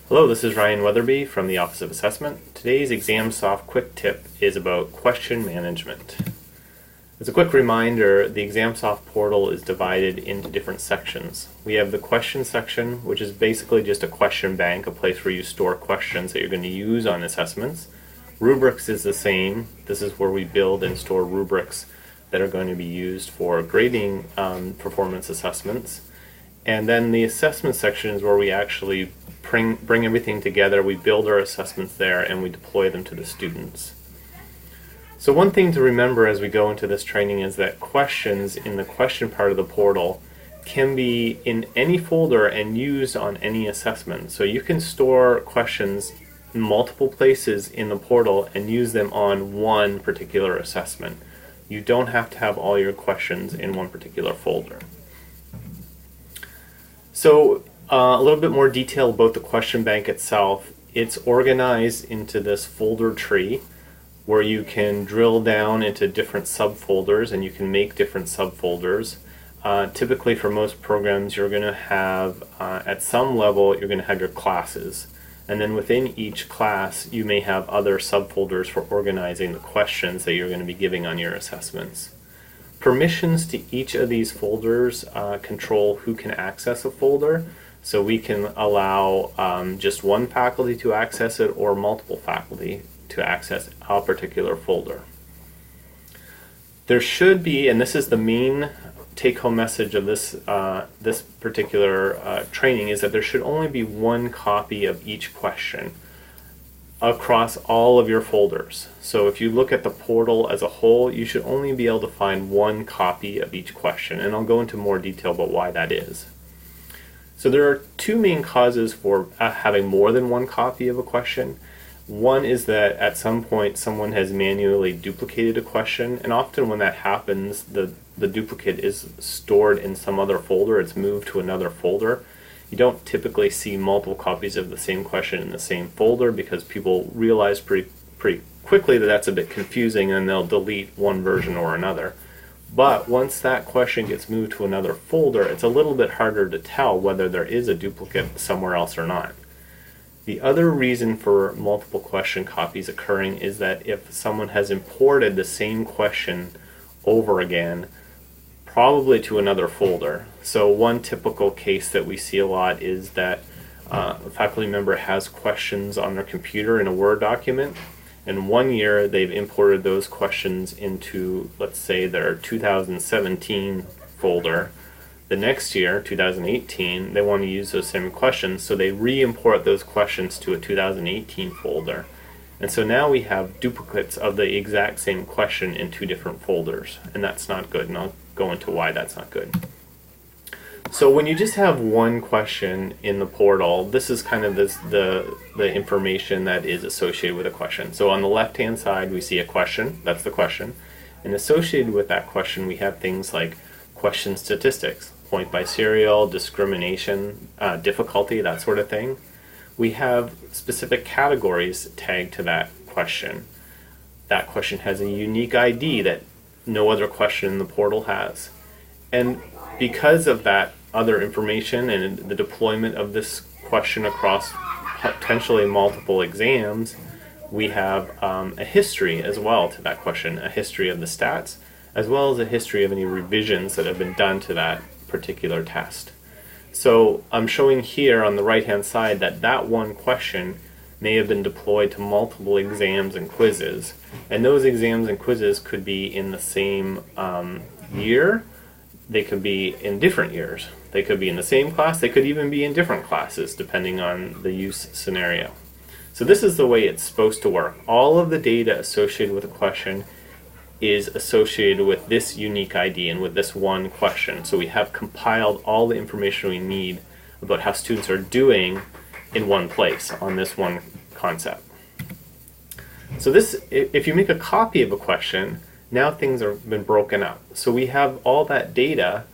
Hello, this is Ryan Weatherby from the Office of Assessment. Today's ExamSoft quick tip is about question management. As a quick reminder, the ExamSoft portal is divided into different sections. We have the question section, which is basically just a question bank, a place where you store questions that you're going to use on assessments. Rubrics is the same. This is where we build and store rubrics that are going to be used for grading performance assessments. And then the assessment section is where we actually bring everything together. We build our assessments there and we deploy them to the students. So one thing to remember as we go into this training is that questions in the question part of the portal can be in any folder and used on any assessment. So you can store questions in multiple places in the portal and use them on one particular assessment. You don't have to have all your questions in one particular folder. So a little bit more detail about the question bank itself. It's organized into this folder tree where you can drill down into different subfolders and you can make different subfolders. Typically for most programs you're going to have, at some level, you're going to have your classes. And then within each class you may have other subfolders for organizing the questions that you're going to be giving on your assessments. Permissions to each of these folders control who can access a folder. So we can allow just one faculty to access it or multiple faculty to access a particular folder. There should be, and this is the main take-home message of this this particular training, is that there should only be one copy of each question across all of your folders. So if you look at the portal as a whole, you should only be able to find one copy of each question, and I'll go into more detail about why that is. So there are two main causes for having more than one copy of a question. One is that at some point someone has manually duplicated a question, and often when that happens, the duplicate is stored in some other folder. It's moved to another folder. You don't typically see multiple copies of the same question in the same folder because people realize pretty quickly that that's a bit confusing and they'll delete one version or another. But once that question gets moved to another folder, it's a little bit harder to tell whether there is a duplicate somewhere else or not. The other reason for multiple question copies occurring is that if someone has imported the same question over again, probably to another folder. So one typical case that we see a lot is that a faculty member has questions on their computer in a Word document, and one year they've imported those questions into, let's say, their 2017 folder. The next year, 2018, they want to use those same questions, so they re-import those questions to a 2018 folder. And so now we have duplicates of the exact same question in two different folders, and that's not good, and I'll go into why that's not good. So when you just have one question in the portal, this is kind of the information that is associated with a question. So on the left-hand side, we see a question. That's the question. And associated with that question, we have things like question statistics, point by serial, discrimination, difficulty, that sort of thing. We have specific categories tagged to that question. That question has a unique ID that no other question in the portal has. And because of that other information and the deployment of this question across potentially multiple exams, we have a history as well to that question, a history of the stats, as well as a history of any revisions that have been done to that particular test. So I'm showing here on the right-hand side that one question may have been deployed to multiple exams and quizzes, and those exams and quizzes could be in the same year. They could be in different years. They could be in the same class. They could even be in different classes depending on the use scenario. So this is the way it's supposed to work. All of the data associated with a question is associated with this unique ID and with this one question. So we have compiled all the information we need about how students are doing in one place on this one concept. So this, if you make a copy of a question, now things have been broken up. So we have all that data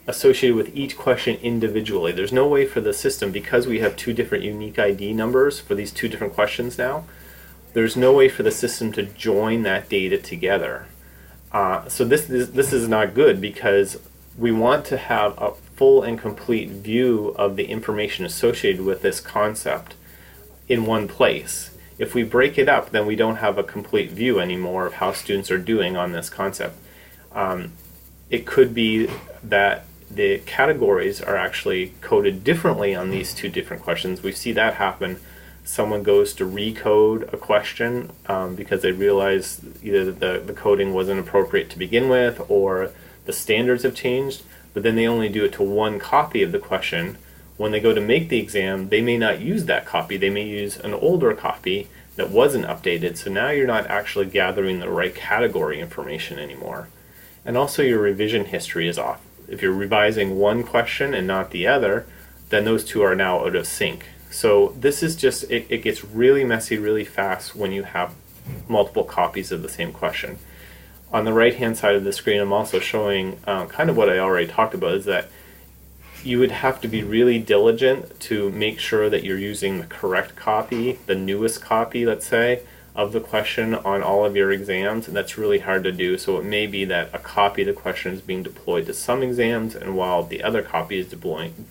associated with each question individually. There's no way for the system, because we have two different unique ID numbers for these two different questions now, there's no way for the system to join that data together. So this is not good, because we want to have a full and complete view of the information associated with this concept. in one place. If we break it up, then we don't have a complete view anymore of how students are doing on this concept. It could be that the categories are actually coded differently on these two different questions. We see that happen. Someone goes to recode a question because they realize either the coding wasn't appropriate to begin with, or the standards have changed, but then they only do it to one copy of the question. When they go to make the exam, they may not use that copy. They may use an older copy that wasn't updated, so now you're not actually gathering the right category information anymore. And also your revision history is off. If you're revising one question and not the other, then those two are now out of sync. So this is just, it gets really messy really fast when you have multiple copies of the same question. On the right hand side of the screen, I'm also showing kind of what I already talked about, is that you would have to be really diligent to make sure that you're using the correct copy, the newest copy, let's say, of the question on all of your exams, and that's really hard to do. So it may be that a copy of the question is being deployed to some exams, and while the other copy is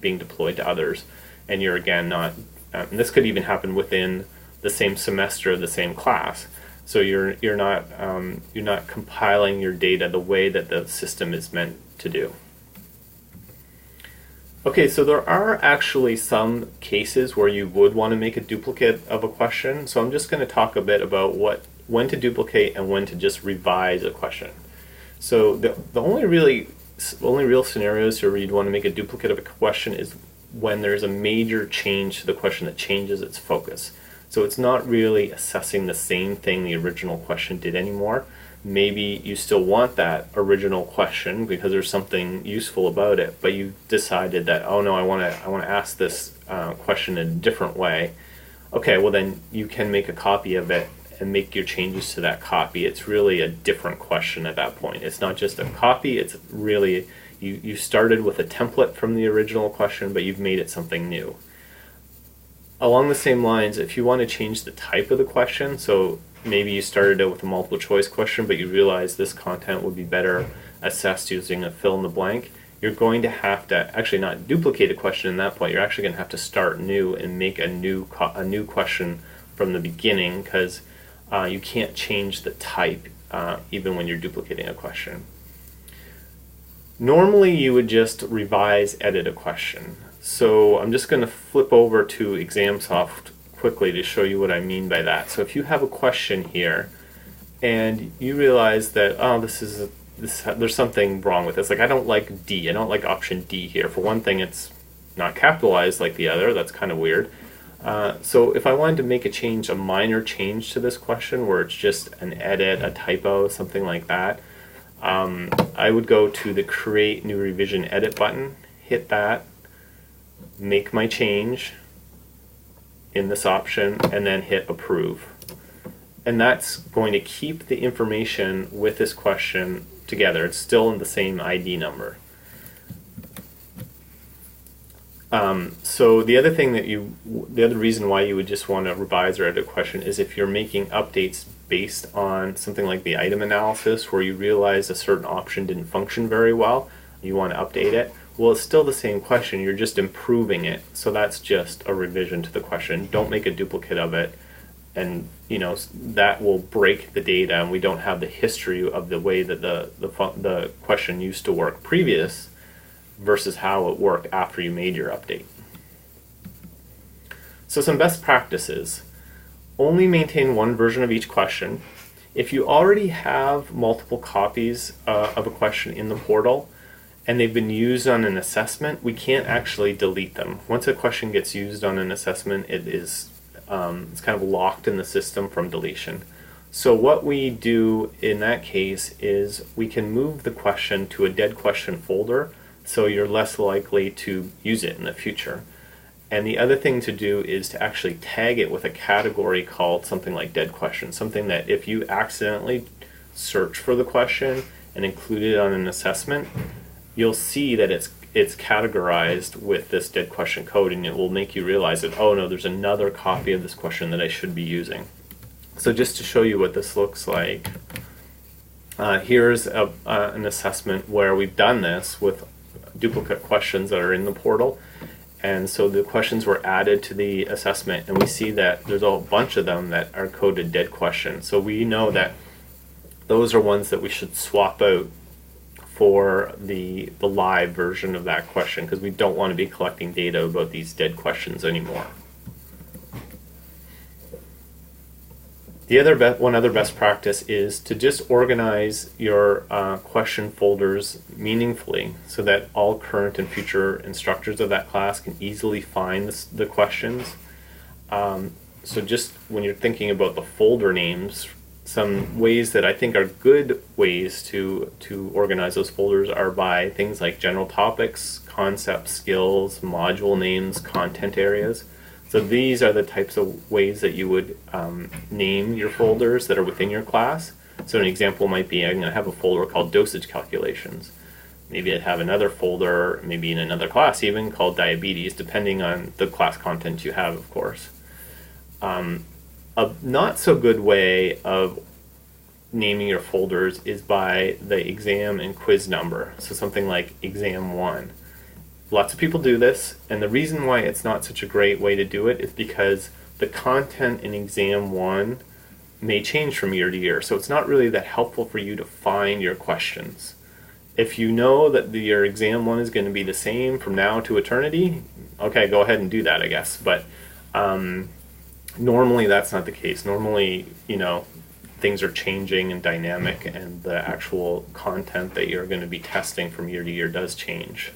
being deployed to others, and you're again not, and this could even happen within the same semester of the same class. So you're not compiling your data the way that the system is meant to do. Okay, so there are actually some cases where you would want to make a duplicate of a question. So I'm just going to talk a bit about when to duplicate and when to just revise a question. So the only real scenarios where you'd want to make a duplicate of a question is when there's a major change to the question that changes its focus. So it's not really assessing the same thing the original question did anymore. Maybe you still want that original question because there's something useful about it, but you decided that, oh no, I want to ask this question in a different way. Okay, well then you can make a copy of it and make your changes to that copy. It's really a different question at that point. It's not just a copy, it's really, you started with a template from the original question, but you've made it something new. Along the same lines, if you want to change the type of the question, so maybe you started out with a multiple choice question, but you realize this content would be better assessed using a fill in the blank, you're going to have to actually not duplicate a question in that point. You're actually going to have to start new and make a new question from the beginning, because you can't change the type even when you're duplicating a question. Normally you would just revise, edit a question. So I'm just going to flip over to ExamSoft quickly to show you what I mean by that. So if you have a question here and you realize that, oh, there's something wrong with this. Like, I don't like D. I don't like option D here. For one thing, it's not capitalized like the other. That's kind of weird. So if I wanted to make a change, a minor change to this question where it's just an edit, a typo, something like that, I would go to the Create New Revision Edit button, hit that, make my change in this option, and then hit Approve. And that's going to keep the information with this question together. It's still in the same ID number. So the other thing the other reason why you would just want to revise or edit a question is if you're making updates based on something like the item analysis, where you realize a certain option didn't function very well, you want to update it. Well, it's still the same question, you're just improving it. So that's just a revision to the question. Don't make a duplicate of it, and that will break the data, and we don't have the history of the way that the question used to work previous versus how it worked after you made your update. So some best practices. Only maintain one version of each question. If you already have multiple copies of a question in the portal and they've been used on an assessment, we can't actually delete them. Once a question gets used on an assessment, it's kind of locked in the system from deletion. So what we do in that case is we can move the question to a dead question folder, so you're less likely to use it in the future. And the other thing to do is to actually tag it with a category called something like dead question, something that if you accidentally search for the question and include it on an assessment, you'll see that it's categorized with this dead question code, and it will make you realize that, oh no, there's another copy of this question that I should be using. So just to show you what this looks like, here's an assessment where we've done this with duplicate questions that are in the portal, And so the questions were added to the assessment, and we see that there's a bunch of them that are coded dead questions. So we know that those are ones that we should swap out for the live version of that question, because we don't want to be collecting data about these dead questions anymore. One other best practice is to just organize your question folders meaningfully so that all current and future instructors of that class can easily find the questions. So just when you're thinking about the folder names, some ways that I think are good ways to organize those folders are by things like general topics, concepts, skills, module names, content areas. So these are the types of ways that you would name your folders that are within your class. So an example might be, I'm going to have a folder called dosage calculations. Maybe I'd have another folder, maybe in another class even, called diabetes, depending on the class content you have, of course. A not so good way of naming your folders is by the exam and quiz number. So something like exam 1. Lots of people do this, and the reason why it's not such a great way to do it is because the content in exam 1 may change from year to year, so it's not really that helpful for you to find your questions. If you know that your exam 1 is going to be the same from now to eternity, okay, go ahead and do that, I guess. But normally that's not the case. Normally, things are changing and dynamic, and the actual content that you're going to be testing from year to year does change.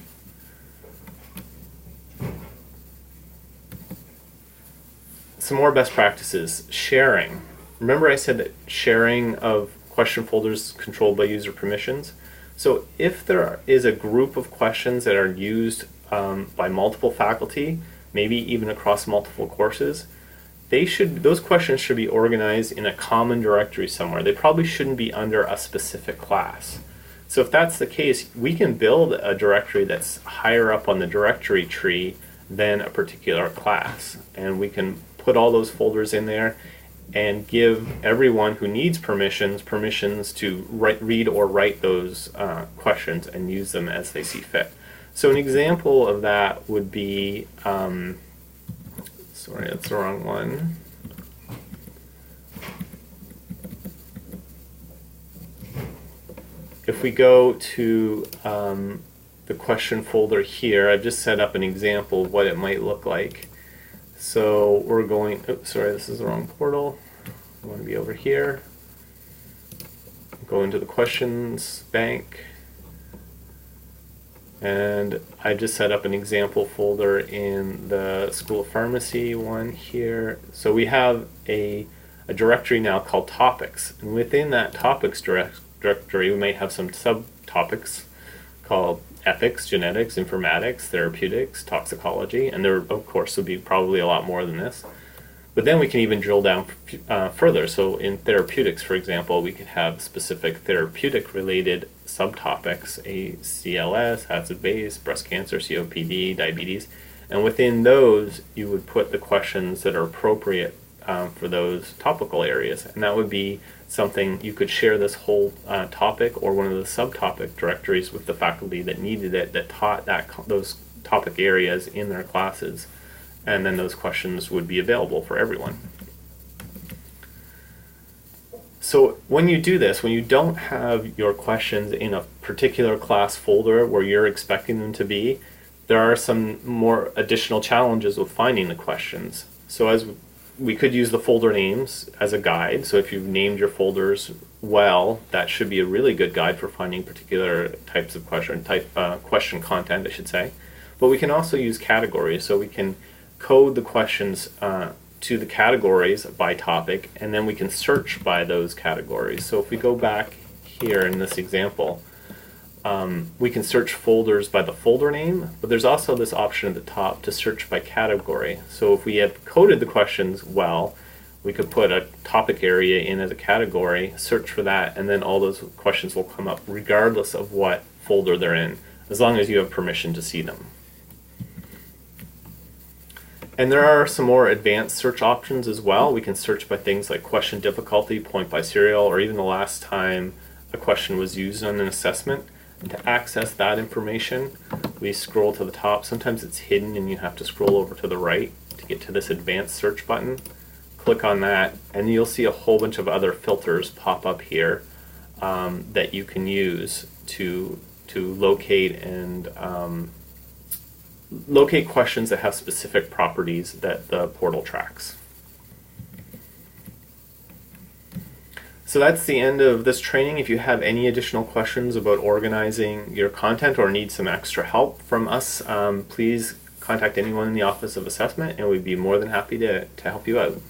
Some more best practices. Sharing. Remember I said that sharing of question folders is controlled by user permissions? So if there is a group of questions that are used by multiple faculty, maybe even across multiple courses, those questions should be organized in a common directory somewhere. They probably shouldn't be under a specific class. So if that's the case, we can build a directory that's higher up on the directory tree than a particular class, and we can put all those folders in there and give everyone who needs permissions to read or write those questions and use them as they see fit. So an example of that would be, sorry, that's the wrong one. If we go to the question folder here, I've just set up an example of what it might look like. So we're going, oops, sorry, this is the wrong portal. I want to be over here. Go into the questions bank. And I just set up an example folder in the School of Pharmacy one here. So we have a directory now called topics. And within that topics directory, we might have some subtopics called ethics, genetics, informatics, therapeutics, toxicology, and there, of course, would be probably a lot more than this. But then we can even drill down further. So in therapeutics, for example, we could have specific therapeutic-related subtopics, ACLS, acid-base, breast cancer, COPD, diabetes, and within those, you would put the questions that are appropriate for those topical areas, and that would be something you could share this whole topic or one of the subtopic directories with the faculty that needed it, that taught those topic areas in their classes, and then those questions would be available for everyone. So when you do this, when you don't have your questions in a particular class folder where you're expecting them to be, there are some more additional challenges with finding the questions. So as we could use the folder names as a guide. So if you've named your folders well, that should be a really good guide for finding particular types of question content, I should say. But we can also use categories. So we can code the questions to the categories by topic, and then we can search by those categories. So if we go back here in this example, we can search folders by the folder name, but there's also this option at the top to search by category. So if we have coded the questions well, we could put a topic area in as a category, search for that, and then all those questions will come up regardless of what folder they're in, as long as you have permission to see them. And there are some more advanced search options as well. We can search by things like question difficulty, point by serial, or even the last time a question was used on an assessment. And to access that information, we scroll to the top. Sometimes it's hidden and you have to scroll over to the right to get to this advanced search button. Click on that and you'll see a whole bunch of other filters pop up here that you can use to locate and locate questions that have specific properties that the portal tracks. So that's the end of this training. If you have any additional questions about organizing your content or need some extra help from us, please contact anyone in the Office of Assessment and we'd be more than happy to help you out.